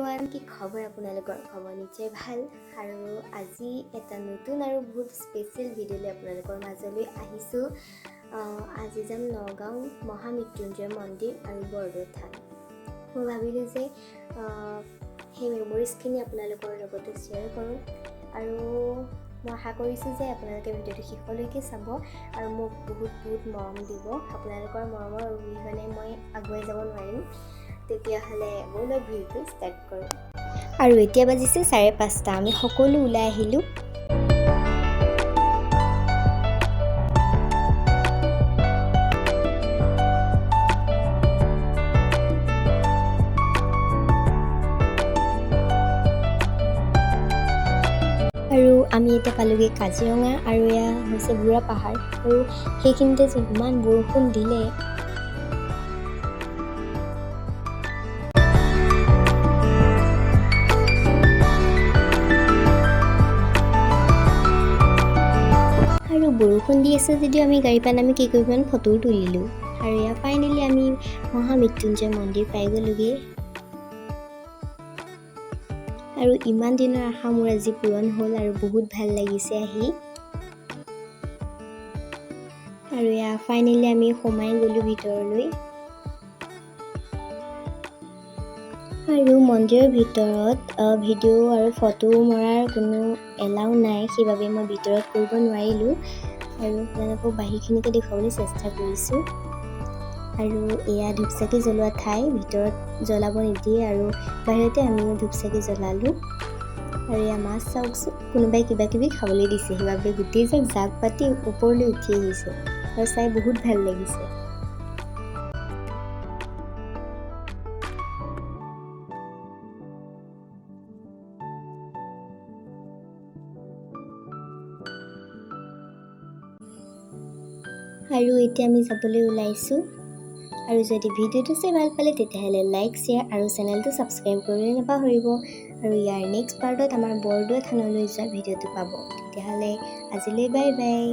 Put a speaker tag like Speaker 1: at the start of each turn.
Speaker 1: everyone, কি খবৰ আপোনালোকৰ? খবৰ নিশ্চয় ভাল আৰু আজি এটা নতুন আৰু বহুত স্পেচিয়েল ভিডিঅ' লৈ আপোনালোকৰ মাজলৈ আহিছোঁ। আজি যাম নগাঁও মহা মৃত্যুঞ্জয় মন্দিৰ আৰু বৰদোৱা থান। মই ভাবিলোঁ যে সেই মেমৰিজখিনি আপোনালোকৰ লগতে শ্বেয়াৰ কৰোঁ আৰু মই আশা কৰিছোঁ যে আপোনালোকে ভিডিঅ'টো শেষলৈকে চাব আৰু মোক বহুত মৰম দিব। আপোনালোকৰ মৰমৰ অবিহনে মই আগুৱাই যাব নোৱাৰিম। তেতিয়াহ'লে ব'লক ভিডিঅ'টো ষ্টাৰ্ট কৰোঁ। আৰু এতিয়া বাজিছে 5:30। আমি সকলো ওলাই আহিলোঁ। আৰু আমি এতিয়া পালোগৈ কাজিৰঙা আৰু এয়া হৈছে বুঢ়া পাহাৰ আৰু সেইখিনিতে যে ইমান বৰষুণ দিলে। আৰু বৰষুণ দি আছে যদিও আমি গাড়ী পৰা নামি কি কৰিব ফটোও তুলিলোঁ। আৰু এয়া ফাইনেলি আমি মহা মৃত্যুঞ্জয় মন্দিৰ পাই গ'লোগৈ। আৰু ইমান দিনৰ আশা মোৰ আজি পূৰণ হ'ল আৰু বহুত ভাল লাগিছে আহি। আৰু এয়া ফাইনেলি আমি সোমাই গ'লোঁ ভিতৰলৈ। আৰু মন্দিৰৰ ভিতৰত ভিডিঅ' আৰু ফটো মৰাৰ কোনো এলাউ নাই, সেইবাবে মই ভিতৰত কৰিব নোৱাৰিলোঁ আৰু আপোনালোকক বাহিৰখিনিকে দেখুৱাবলৈ চেষ্টা কৰিছোঁ। আৰু এয়া ধূপচাকি জ্বলোৱা ঠাই, ভিতৰত জ্বলাব নিদিয়ে আৰু বাহিৰতে আমিও ধূপচাকি জ্বলালোঁ। আৰু এয়া মাছ চাওকচোন, কোনোবাই কিবাকিবি খাবলৈ দিছে, সেইবাবে গোটেই জাক পাতি ওপৰলৈ উঠি আহিছে আৰু চাই বহুত ভাল লাগিছে। আৰু এতিয়া আমি যাবলৈ ওলাইছোঁ। আৰু যদি ভিডিঅ'টো চাই ভাল পালে তেতিয়াহ'লে লাইক, শ্বেয়াৰ আৰু চেনেলটো ছাবস্ক্ৰাইব কৰিবলৈ নাপাহৰিব। আৰু ইয়াৰ নেক্সট পাৰ্টত আমাৰ বৰদোৱা থানলৈ যোৱা ভিডিঅ'টো পাব। তেতিয়াহ'লে আজিলৈ বাই বাই।